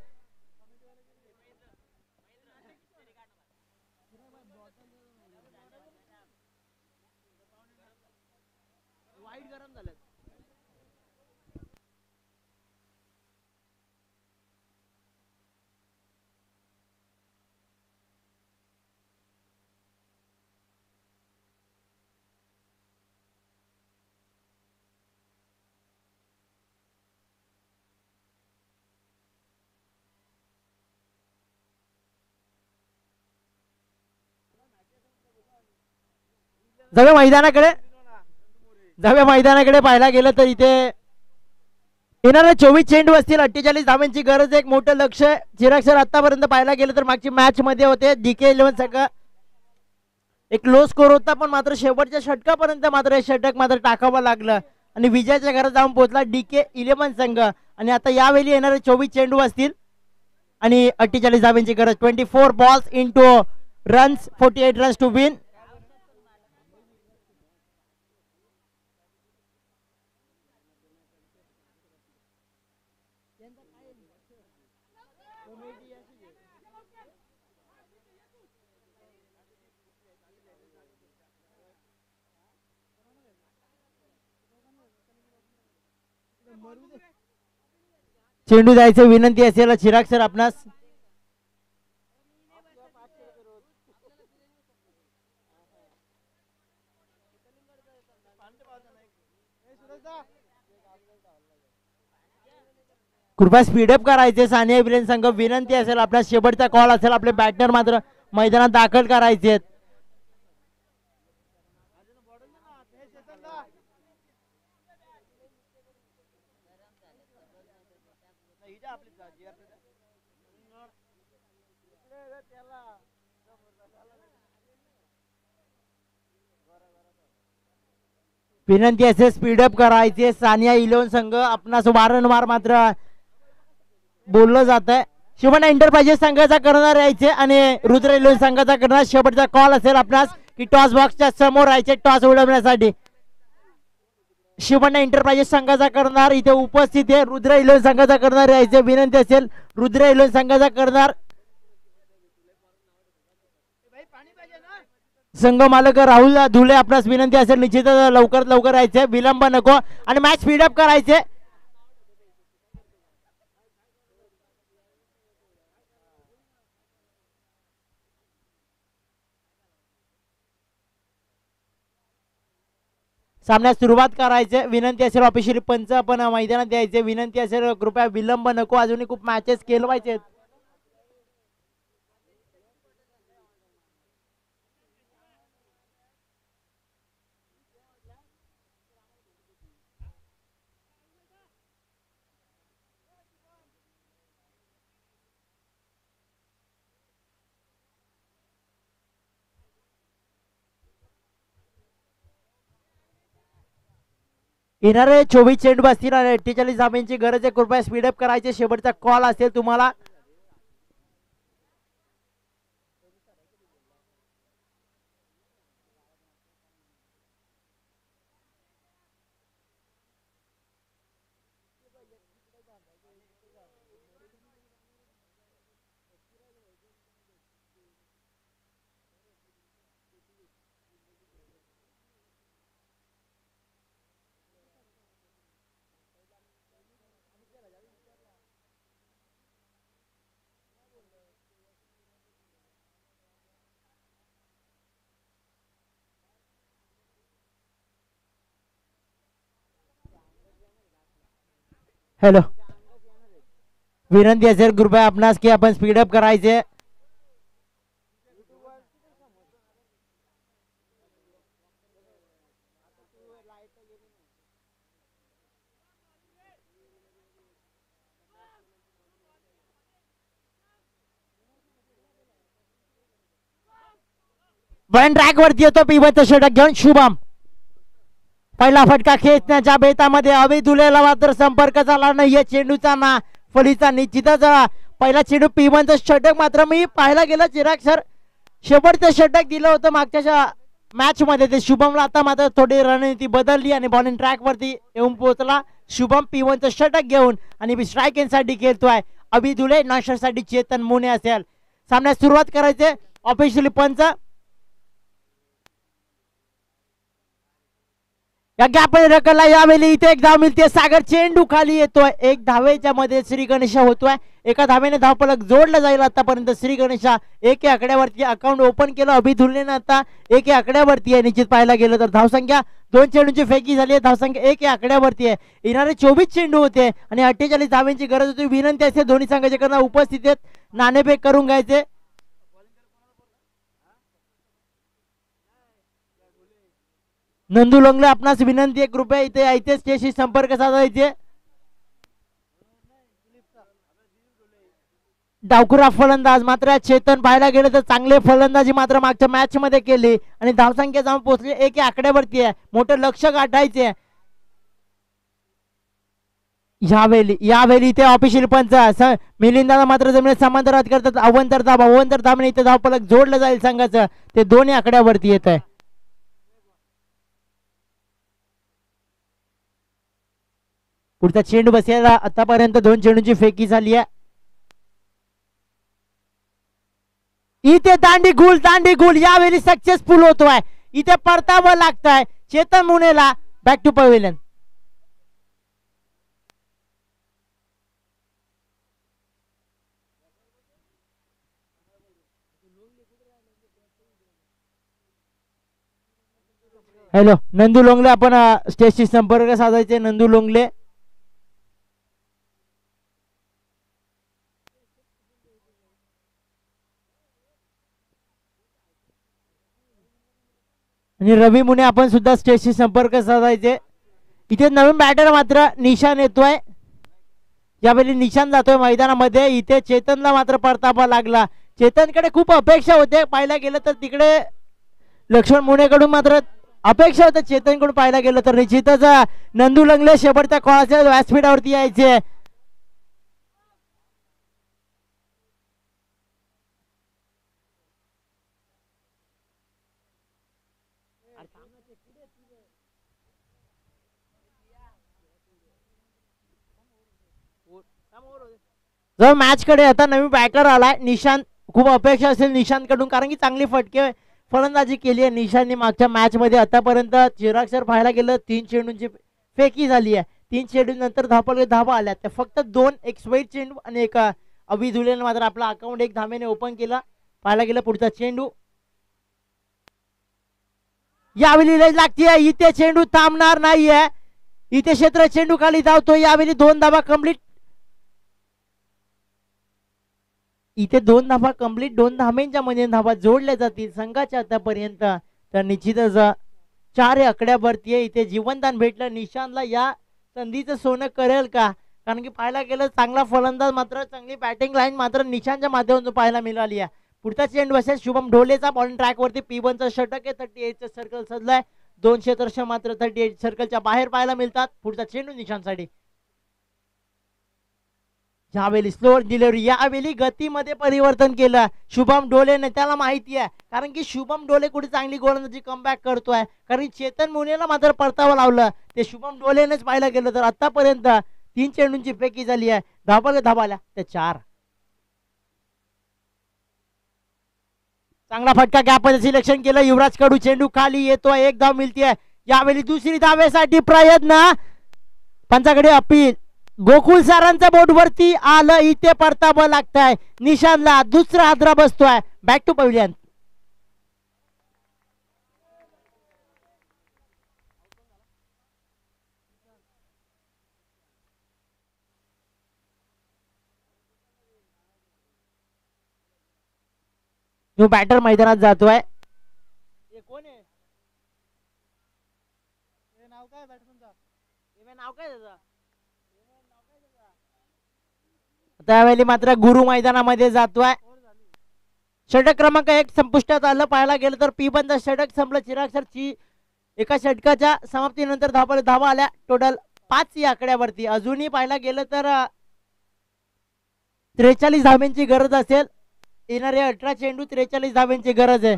जाऊया मैदानाकडे पाहायला गेलं तर इथे येणाऱ्या 24 चेंडू असतील. 48 धावांची गरज. एक मोठं लक्ष चिराग सर आतापर्यंत पाहायला गेलं तर मागची मॅच मध्ये होते DK 11 संघ एक लो स्कोर होता, पण मात्र शेवटच्या षटकापर्यंत मात्र हे षटक मात्र टाकावं लागलं आणि विजयाच्या घरात जाऊन पोहोचला DK 11 संघ. आणि आता यावेळी येणारे 24 चेंडू असतील आणि 48 धावांची गरज. 24 balls into runs, 48 runs to win. चेंडू द्यायचं विनंती असेल चिराग सर आपणास. कृपया स्पीडअप करायचे. सानिया विलेन संघ विनंती असेल आपल्यास. शेवटचा कॉल असेल. आपले बॅटर मात्र मैदानात दाखल करायचे. विनंती असेल स्पीडअप करायचे. सानिया 11 संघ आपणास वारंवार मात्र बोललं जात आहे. शिवण्या इंटरप्राइजेस संघाचा करणार यायचे आणि रुद्र 11 संघाचा करणार. शेवटचा कॉल असेल आपणास की टॉस बॉक्सच्या समोर राहायचे टॉस उडवण्यासाठी. शिवण्या इंटरप्राइजेस संघाचा करणार इथे उपस्थित आहे. रुद्र 11 संघाचा करणार यायचे विनंती असेल. रुद्र 11 संघाचा करणार संघ मालक राहुल धुले आपणास विनंती असेल निश्चितच लवकरात लवकर यायचे. विलंब नको आणि मॅच स्पीडअप करायचे. सामन्यास सुरुवात करायचे विनंती असेल. ऑफिशियली पंच आपण मैदानात द्यायचे विनंती असेल. कृपया विलंब नको, अजूनही खूप मॅचेस खेळवायचे. येणारे 24 चेंडू असतील आणि 48 धावांची गरज आहे. कृपया स्पीडअप करायचे. शेवटचा कॉल असेल तुम्हाला. हॅलो, विनंती असेल कृपया आपणास की आपण स्पीडअप करायचे. वन ट्रॅक वरती येतो पिवळचं षटक घेऊन शुभम. पहिला फटका खेचण्याच्या बेतामध्ये अभिदुलेला मात्र संपर्क झाला नाहीये चेंडूचा ना फलीचा. निश्चितच पहिला चेंडू पिवळचं षटक मात्र मी पाहायला गेलं चिराग सर शेवटचं षटक दिलं होतं मागच्या मॅच मध्ये ते शुभमला. आता मात्र थोडी रणनीती बदलली आणि बॉलिंग ट्रॅक वरती येऊन पोहोचला शुभम पिवळचं षटक घेऊन आणि स्ट्राईक साठी खेळतोय. अभिदुले नाशसाठी चेतन मुने असेल. सामन्यात सुरुवात करायचे ऑफिशियली पंच. या गॅपमध्ये रकला यावेळी इथे एक धाव मिळते. सागर चेंडू खाली येतोय. एक धावेच्या मध्ये श्री गणेशा होतोय. एका धावेने धावफलक जोडलं जाईल. आतापर्यंत श्री गणेशा एक आकड्यावरती अकाउंट ओपन केलं. अभिधुलने आता एक आकड्यावरती आहे. निश्चित पाहायला गेलं तर धावसंख्या 2 चेंडूंची फेकी झाली आहे. धावसंख्या 1 आकड्यावरती आहे. येणारे 24 चेंडू होते आणि 48 धाव्यांची गरज होती. विनंती असते दोन्ही संघाच्या करणं उपस्थितीत नाणेफेक करून घ्यायचे. नंदू लोंगले आपणास विनंती आहे कृपया इथे यायचे स्टेजशी संपर्क साधायचे. डावखुरा फलंदाज मात्र चेतन पाहायला गेलं तर चांगले फलंदाजी मात्र मागच्या मॅच मध्ये केली आणि धावसंख्या जाऊन पोहोचली 1 आकड्यावरती आहे. मोठं लक्ष गाठायचे. यावेळी इथे ऑफिशियल पंच मिलिंदाला मात्र जमिनीत समांतरात करतात. अवंतर धाबने इथे धावफलक जोडलं जाईल संघाचं. ते 2 आकड्यावरती येत आहे. पुढचा चेंडू बसायला आतापर्यंत 2 चेंडूंची फेकी झाली आहे. इथे दांडी गुल यावेळी सक्सेसफुल होतोय. इथे परतावं लागतंय चेतन मुनेला. Back to pavilion. Hello, Nandu Longle आपण स्टेजशी संपर्क साधायचे. नंदू लोंगले आणि रवी मुने आपण सुद्धा स्टेजशी संपर्क साधायचे. इथे नवीन बॅटर मात्र निशान येतोय. यावेळी निशान जातोय मैदानामध्ये. इथे चेतनला मात्र परतावा लागला. चेतनकडे खूप अपेक्षा होते. पाहायला गेलं तर तिकडे लक्ष्मण मुनेकडून मात्र अपेक्षा होते चेतनकडून. पाहायला गेलं तर निश्चितच नंदू लंगले शेवटच्या कोणाच्या व्यासपीठावरती यायचे. जर मॅच कडे आता नवीन बॅटर आलाय निशांत. खूप अपेक्षा असेल निशांत कडून कारण की चांगली फटके फलंदाजी केली आहे निशांतने मागच्या मॅच मध्ये. आतापर्यंत चिराग सर पाहायला गेलं 3 चेंडूंची फेकी झाली आहे. 3 चेंडू नंतर धावा आल्या त्या फक्त 2. एक स्वेट चेंडू आणि एक अभिधुलेने मात्र आपला अकाउंट 1 धावेने ओपन केला. पाहायला गेलं पुढचा चेंडू यावेळी लय लागते. इथे चेंडू थांबणार नाहीये. इथे क्षेत्र चेंडू खाली धावतो. यावेळी 2 धावा कंप्लीट. इथे 2 धावा कंप्लीट. 2 धाव्यांच्या मध्ये धावा जोडल्या जातील संघाच्या आतापर्यंत. तर निश्चितच 4 आकड्यावरती आहे. इथे जीवनदान भेटलं निशांतला. या संधीचं सोनं करेल का? कारण की पाहायला गेलं चांगला फलंदाज मात्र चांगली बॅटिंग लाईन मात्र निशांतच्या माध्यमातून पाहायला मिळाली आहे. पुढचा चेंडू असेल शुभम ढोलेचा. बॉलिंग ट्रॅक वरती P1चं षटक आहे. 38चं सर्कल सजलाय. 2 क्षेत्ररक्ष मात्र 38 सर्कलच्या बाहेर पाहायला मिळतात. पुढचा चेंडू निशांतसाठी. यावेळी स्लो डिलिव्हरी. यावेळी गतीमध्ये परिवर्तन केलं शुभम डोलेने. त्याला माहिती आहे कारण की शुभम डोले कुठे चांगली गोलंदाजी कमबॅक करतोय. कारण चेतन मुनेला मात्र परतावा लावलं ते शुभम डोलेनेच पाहायला गेलं तर आतापर्यंत 3 चेंडूंची फेकी झाली आहे. धावाल्या ते 4. चांगला फटका गॅपमध्ये सिलेक्शन केलं. युवराज कडू चेंडू खाली येतोय. 1 धाव मिळते. यावेळी दुसरी धावेसाठी प्रयत्न. पंचाकडे अपील. गोकुल सरांच्या बोर्ड वरती आलं. इथे परतावा लागताय निशांतला. दुसरा हादरा बसतोय. Back to pavilion. New batter मैदानात जातोय. कोण आहे नाव काय बॅट्समनचं? नाव काय त्याचं? त्यावेळी मात्र गुरु मैदानामध्ये जातोय. षटक क्रमांक 1 संपुष्टात आलं. पाहायला गेलं तर पी बंद षटक संपलं. चिराग सरची एका षटकाच्या समाप्तीनंतर धावा आल्या. टोटल 5 या आकड्यावरती. अजूनही पाहायला गेलं तर 43 धाब्यांची गरज असेल. येणारे 18 चेंडू 43 धाब्यांची गरज आहे.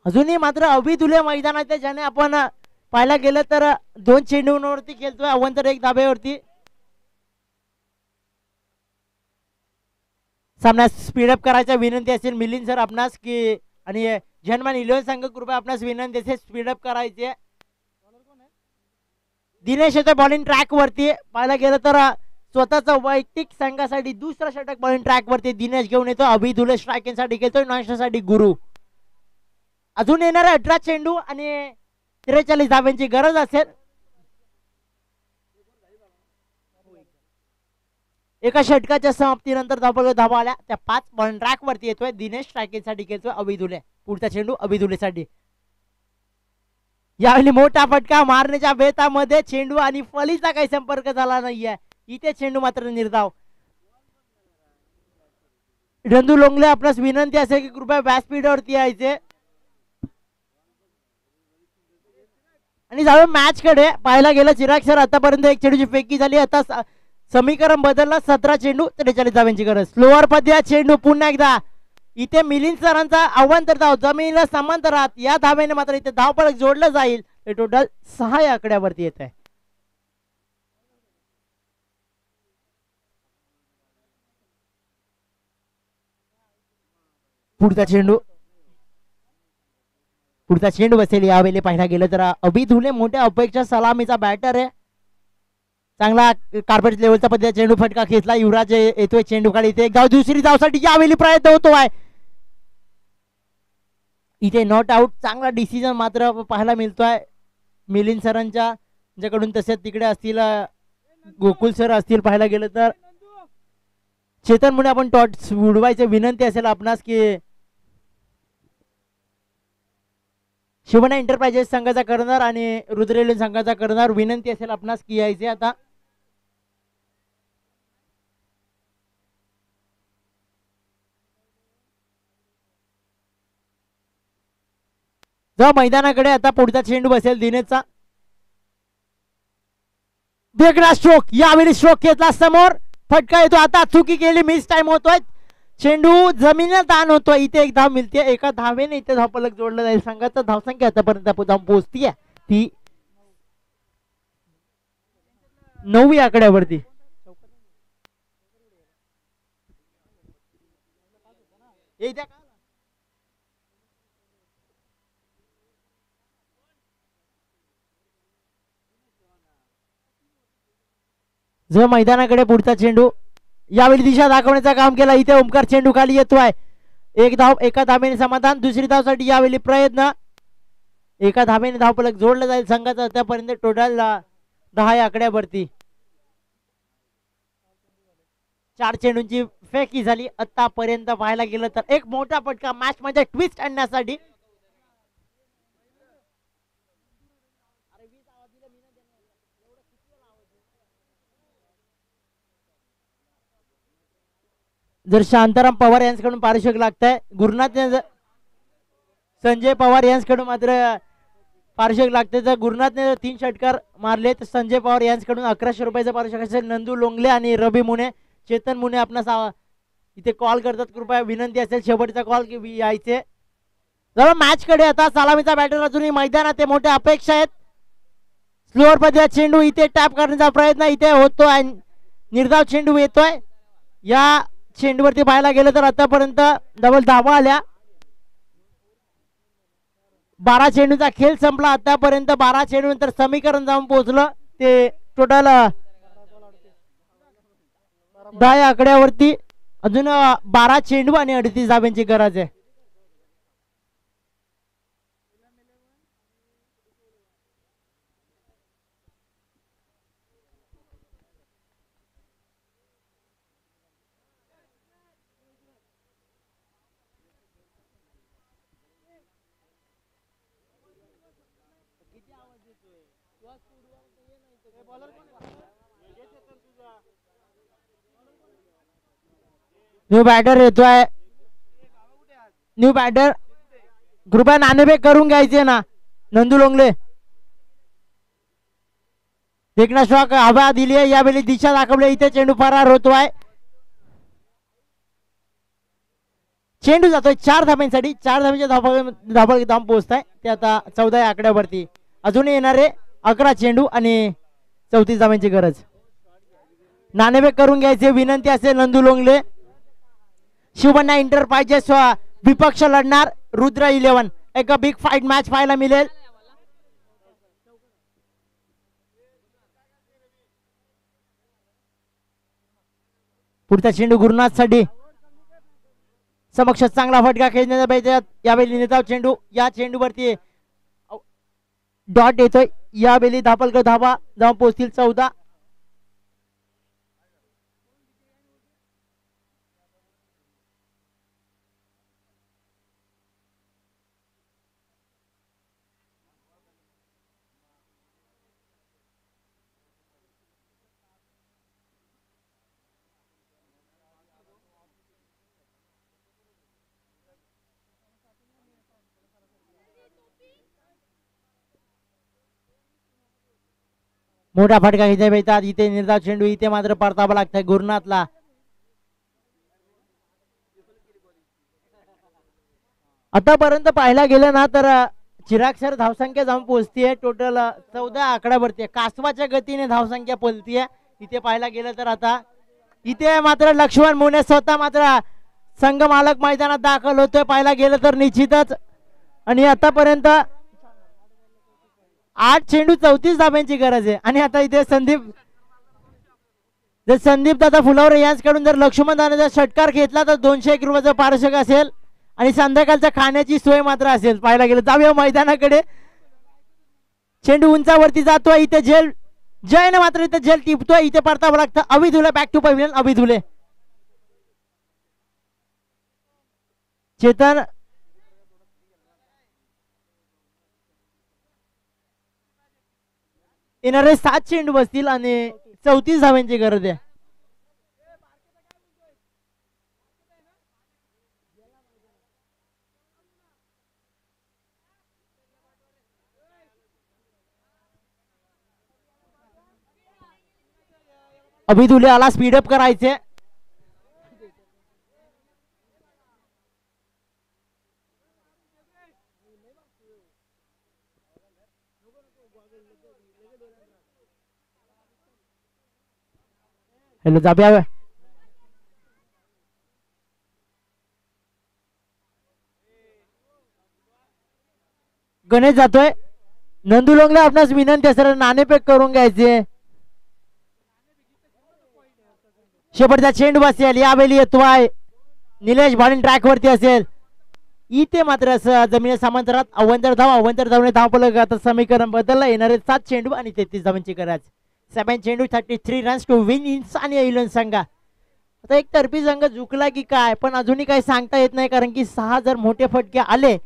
अजूनही मात्र अभिदुले मैदानात आहे, ज्याने आपण पाहायला गेलं तर 2 चेंडूंवरती खेळतोय. अवंतर 1 धाब्यावरती. सामन्यात स्पीडअप करायचा विनंती असेल मिलिंद सर आपणास की, आणि जनमान 11 संघ कृपया आपणास विनंती असेल स्पीडअप करायचे. दिनेश येतोय बॉलिंग ट्रॅक वरती. पाहायला गेलं तर स्वतःचा वैयक्तिक संघासाठी दुसरा षटक बॉलिंग ट्रॅक वरती दिनेश घेऊन येतो. अभिदुले स्ट्रायकिंग खेळतोय. नाश्तासाठी गुरु. अजून येणारे 18 चेंडू आणि 43 धाब्यांची गरज असेल. एका षटकाच्या समाप्तीनंतर धावा आल्या. त्या 5 बॉलिंग ट्रॅक वरती येतोय. दिनेश स्ट्रायकिंग खेळतोय. अभिदुले. पुढचा चेंडू अभिदुलेसाठी. यावेळी मोठा फटका मारण्याच्या बेतामध्ये चेंडू आणि फलीचा काही संपर्क झाला नाहीये. इथे चेंडू मात्र निर्धाव. नंदू लोंगले आपल्यास विनंती असेल की कृपया बॅट स्पीडवरती यायचे. आणि जाऊन मॅच कडे पाहायला गेलं चिराग सर आतापर्यंत 1 चेंडूची फेकी झाली. आता समीकरण बदलला. 17 चेंडू 43 धाब्यांची गरज. स्लोअर मध्ये चेंडू पुन्हा एकदा. इथे मिलिंद सरांचा अवांतर धाव जमिनीला समांतरात. या धाब्याने मात्र इथे धावफलक जोडलं जाईल. हे टोटल 6 या आकड्यावरती येत आहे. पुढचा चेंडू बसेल. यावेळी पाहायला गेलं तर अभिदुले मोठ्या अपेक्षा सलामीचा बॅटर आहे. चांगला कार्पेट लेवलचा पद्धतीचा चेंडू फटका खेचला. युवराज येतोय चेंडू खाली. इथे एक धाव दुसरी धावसाठी यावेळी प्रयत्न होतोय. इथे नॉट आउट. चांगला डिसिजन मात्र पाहायला मिळतोय मिलिंद सरांच्या ज्याकडून. तसेच तिकडे असतील गोकुल सर असतील. पाहायला गेलं तर चेतन मुळे आपण टॉट उडवायचे विनंती असेल आपणास की शिवना एंटरप्राइजेस संघाचा करणार आणि रुद्रेलन संघाचा करणार विनंती असेल आपणास की यायचे. आता मैदानाकडे आता पुढचा चेंडू बसेल दिनेशचा. वेगळा स्ट्रोक. यावेळी स्ट्रोक घेतला. समोर फटका येतो. आता चुकी केली. मिस टाइम होतोय. चेंडू जमिनीला दान होतो. इथे 1 धाव मिळते. एका धावेने इथे धावफलक जोडलं जाईल. संघाचा धावसंख्या आतापर्यंत जाऊन पोहोचतीये ती 9 या आकड्यावरती. जो मैदानाकडे पुढचा चेंडू. यावेळी दिशा दाखवण्याचं काम केलं. इथे ओमकार चेंडू खाली येतोय. 1 धाव. एका धावेने समाधान. दुसरी धावसाठी यावेळी प्रयत्न. एका धावेने धावफलक जोडलं जाईल संघाचा. आतापर्यंत टोटल 10 या आकड्यावरती. 4 चेंडूंची फेकी झाली आतापर्यंत. पाहायला गेलं तर एक मोठा फटका मॅच मध्ये ट्विस्ट आणण्यासाठी. जर शांताराम पवार यांच्याकडून पारितोषिक लागतंय. गुरुनाथ संजय पवार यांच्याकडून मात्र पारितोषिक लागते. जर गुरुनाथने 3 षटकार मारले तर संजय पवार यांच्याकडून 1100 रुपयाचं पारितोषिक असेल. नंदू लोंगले आणि रवी मुने चेतन मुने आपणास इथे कॉल करतात. कृपया विनंती असेल शेवटचा कॉल की यायचे. जवळ मॅच कडे आता सलामीचा बॅटर अजूनही मैदानात आहे. मोठ्या अपेक्षा आहेत. स्लोअर मध्ये चेंडू इथे टॅप करण्याचा प्रयत्न इथे होतोय. निर्धाव चेंडू येतोय. या चेंडूवरती पाहायला गेलं तर आतापर्यंत डबल धावा आल्या. 12 चेंडूचा खेळ संपला आतापर्यंत. 12 चेंडू नंतर समीकरण जाऊन पोहोचलं ते टोटल 10 आकड्यावरती. अजून 12 चेंडू आणि 38 धाब्यांची गरज आहे. न्यू बॅटर येतोय. न्यू बॅटर कृपया नाणेफेक करून घ्यायचे ना. नंदू लोंगले देखना शॉक हवा दिली आहे. यावेळी दिशा दाखवली. इथे चेंडू फरार होतोय. चेंडू जातोय 4 धाब्यांसाठी. 4 धाब्यांच्या धाव पोहोचताय ते आता 14 आकड्यावरती. अजून येणारे 11 चेंडू आणि 34 धाब्यांची गरज. नाणेफेक करून घ्यायचे विनंती असेल नंदू लोंगले. शिवबन्ना इंटर पाहिजे. विपक्ष लढणार रुद्र 11. एक बिग फाईट मॅच पाहायला मिळेल. पुढचा चेंडू गुरुनाथ साठी. समक्ष चांगला फटका खेळण्याचा पाहिजे. यावेळी नेताव चेंडू. या चेंडूवरती डॉट येतोय. यावेळी धापलकर धावा जाऊन पोहोचतील 14. मोठा फटका घेतला भेटतात. इथे निर्धाव चेंडू. इथे मात्र परतावा लागतंय गुरुनाथला. आतापर्यंत पाहायला गेलं ना तर चिराग सर धावसंख्या जाऊन पोहोचतीये टोटल 14 आकड्यावरती. कासवाच्या गतीने धावसंख्या पलतीये. इथे पाहायला गेलं तर आता इथे मात्र लक्ष्मण मोने स्वतः मात्र संघ मालक मैदानात दाखल होतोय. पाहायला गेलं तर निश्चितच. आणि आतापर्यंत 8 चेंडू 34 धाब्यांची गरज आहे. आणि आता इथे संदीप दादा फुलावर यांच्याकडून जर लक्ष्मण दादाचा षटकार घेतला तर 201 रुपयाचं पारितोषिक असेल. आणि संध्याकाळच्या खाण्याची सोय मात्र असेल. पाहायला गेलं जाऊया मैदानाकडे. चेंडू उंचावरती जातोय. इथे झेल जयने मात्र इथे झेल टिपतोय. इथे परतावं लागतं. अभिधुले बॅक टू पॅव्हिलियन. अभिधुले चेतन येणारे 7 चेंडू बसतील आणि 34 धाव्यांची गरज आहे. अभिधुले आला. स्पीडअप करायचे. हॅलो जाब्या गणेश जातोय. नंदू लोंगले आपणास विनंती असेल नाणेफेक करून घ्यायचे. शेवटचा चेंडू बसेल. यावेळी येतोय निलेश बॉलिंग ट्रॅक वरती असेल. इथे मात्र जमिनी समांतरात अवंतर धावने धावपलक आता समीकरण बदललं. येणारे 7 चेंडू आणि 33 धावांची गरज. 7 चेंडू 33 रन्स टू विन इन्सानिया इलेव्हन संघ. आता एक तर्फी संघ झुकला की काय पण अजूनही काही सांगता येत नाही. कारण की 6 जर मोठे फटके आले.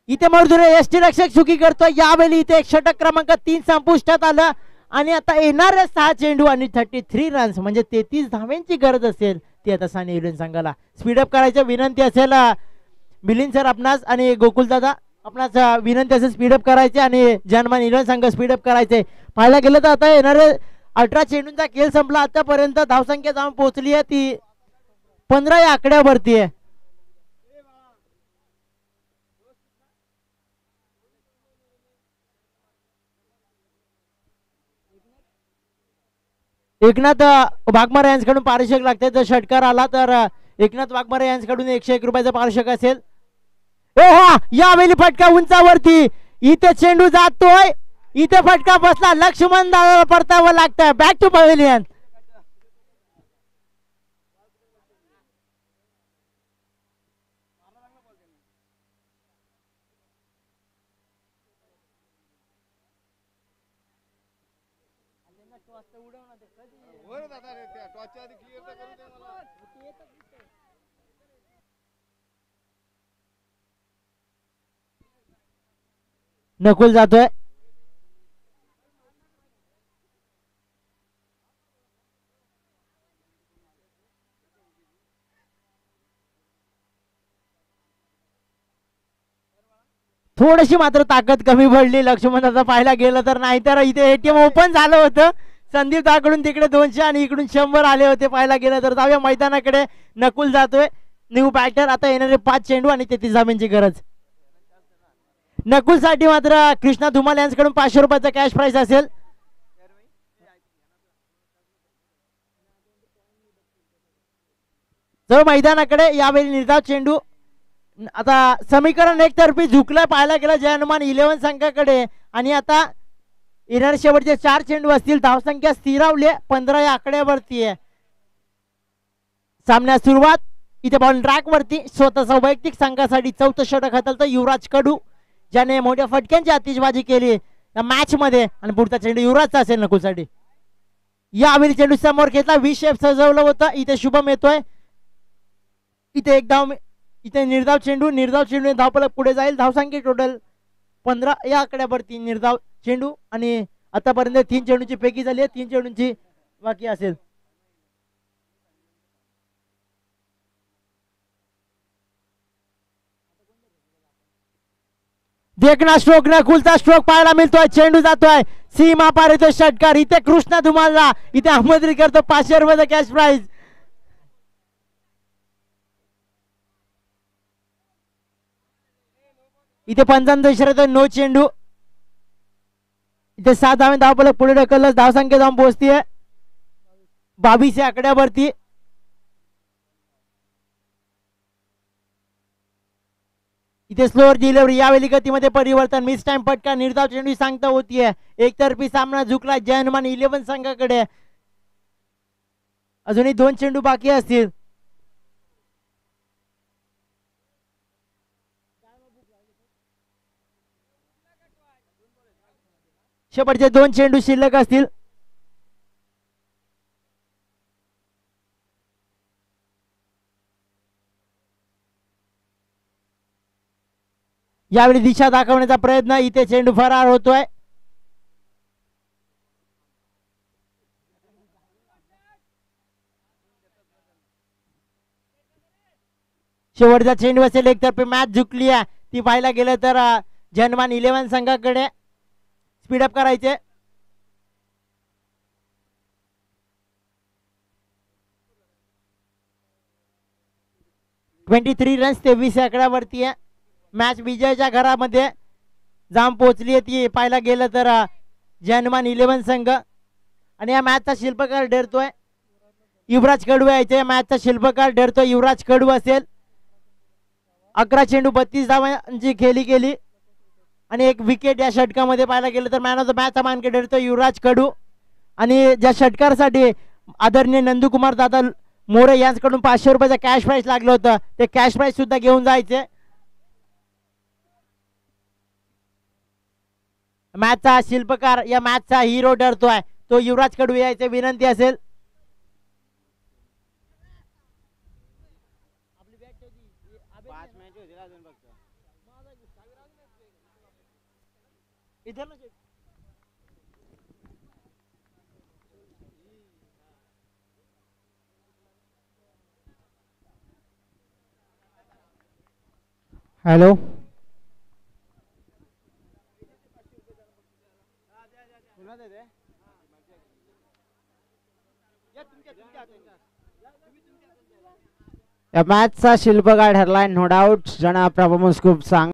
इथे मर्दुरे एसटी रक्षक चुकी करतोय. यावेळी इथे एक षटक क्रमांक 3 संपुष्टात आलं. आणि आता येणारे 6 चेंडू आणि 33 रन्स म्हणजे 33 धाव्यांची गरज असेल. ती आता साने इलेव्हन संघाला स्पीडअप करायची विनंती असेल. मिलिंद सर आपणास आणि गोकुल दादा आपणास विनंती असेल स्पीडअप करायचे. आणि जनमान इलेव्हन संघ स्पीडअप करायचे. पाहायला गेलं तर आता येणारे 18 चेंडूंचा खेळ संपला. आतापर्यंत धावसंख्या जाऊन पोहोचली आहे ती 15 या आकड्यावरती आहे. एकनाथ वाघमारे यांच्याकडून पारितोषिक लागते. जर षटकार आला तर एकनाथ वाघमारे यांच्याकडून 101 रुपयाचं पारितोषिक असेल. हो यावेळी फटका उंचावरती. इथे चेंडू जातोय. इथे फटका बसला. लक्ष्मण दादाला परतावं लागतंय. Back to pavilion. नकुल जातोय. थोडीशी मात्र ताकद कमी पडली लक्ष्मणचा पाहायला गेलं तर, नाहीतर इथे एटीएम ओपन झालं होतं. संदीप दाकडून तिकडे 200 आणि इकडून 100 आले होते पाहायला गेलं तर. जाऊया मैदानाकडे. नकुल जातोय न्यू बॅटर. आता येणारे 5 चेंडू आणि 33 धावांची गरज. नकुल साठी मात्र कृष्णा धुमाल यांच्याकडून 500 रुपयाचा कॅश प्राइस असेल. तर मैदानाकडे यावेळी निर्धाव चेंडू. आता समीकरण एकतर्फी झुकलं पाहायला गेलं जय हनुमान 11 संघाकडे. आणि आता येणारे शेवटचे 4 चेंडू असतील. धावसंख्या स्थिरावली 15 या आकड्यावरती आहे. सामन्यास सुरुवात. इथे बॉल ट्रॅक वरती स्वतःचा वैयक्तिक संघासाठी 4थं षटक हाताळतं युवराज कडू, ज्याने मोठ्या फटक्यांची आतिषबाजी केली या मॅच मध्ये. आणि पुढचा चेंडू युवराजचा असेल नकुलसाठी. यावेळी चेंडू समोर घेतला. 20 शेप सजवलं होतं. इथे शुभम येतोय. इथे एक धाव. इथे निर्धाव चेंडू. निर्धाव चेंडू धावफलक पुढे जाईल. धावसंख्या टोटल 15 या आकड्यावरती निर्धाव चेंडू. आणि आतापर्यंत 3 चेंडूची पैकी झाली आहे. 3 चेंडूंची बाकी असेल. देखना स्ट्रोक नकुलचा स्ट्रोक पाहायला मिळतोय. चेंडू जातोय सीमा पार येतोय षटकार. इथे कृष्णा धुमालला इथे आमंत्रित करतो 500 रुपयाचा कॅश प्राइज. इथे पंचांचा इशारा नो चेंडू. इथे 7 धावे धावफलक पुढे ढकललं. धावसंख्या जाऊन पोहोचतीये 22 या आकड्यावरती. इथे स्लोअर डिलिव्हरी. यावेळी गतीमध्ये परिवर्तन. मिस टाइम फटका. निर्धाव चेंडू सांगता होतीये. एकतर्फी सामना झुकला जय हनुमान 11 संघाकडे. अजूनही 2 चेंडू बाकी असतील. शेवटचे 2 चेंडू शिल्लक असतील. यावेळी दिशा दाखवण्याचा प्रयत्न. इथे चेंडू फरार होतोय. शेवटचा चेंडू असेल. एकतर्फी मॅच झुकली आहे ती पाहायला गेलं तर जय हनुमान 11 संघाकडे. स्पीडअप करायचे. (23 रन्स 23 आकड्यावरती आहे. मॅच विजयाच्या घरामध्ये जाम पोहोचली आहे ती पाहायला गेलं तर जय हनुमान 11 संघ. आणि या मॅचचा शिल्पकार ठरतोय युवराज कडू यायचे. या मॅचचा शिल्पकार ठरतोय युवराज कडू असेल. 11 चेंडू 32 धावांची खेळी गेली आणि 1 विकेट या षटकामध्ये पाहायला गेलं तर मॅन ऑफ द मॅचचा मानकरी ठरतो युवराज कडू. आणि ज्या षटकारासाठी आदरणीय नंदकुमार दादा मोरे यांच्याकडून 500 रुपयाचा कॅश प्राइस लागलं होतं ते कॅश प्राइस सुद्धा घेऊन जायचे. मॅचचा शिल्पकार या मॅचचा हिरो ठरतोय तो युवराज कडू यायचे. विनंती असेल. हॅलो. या मॅचचा शिल्पकार ठरलाय नो डाऊट. जण परफॉर्मन्स खूप चांगला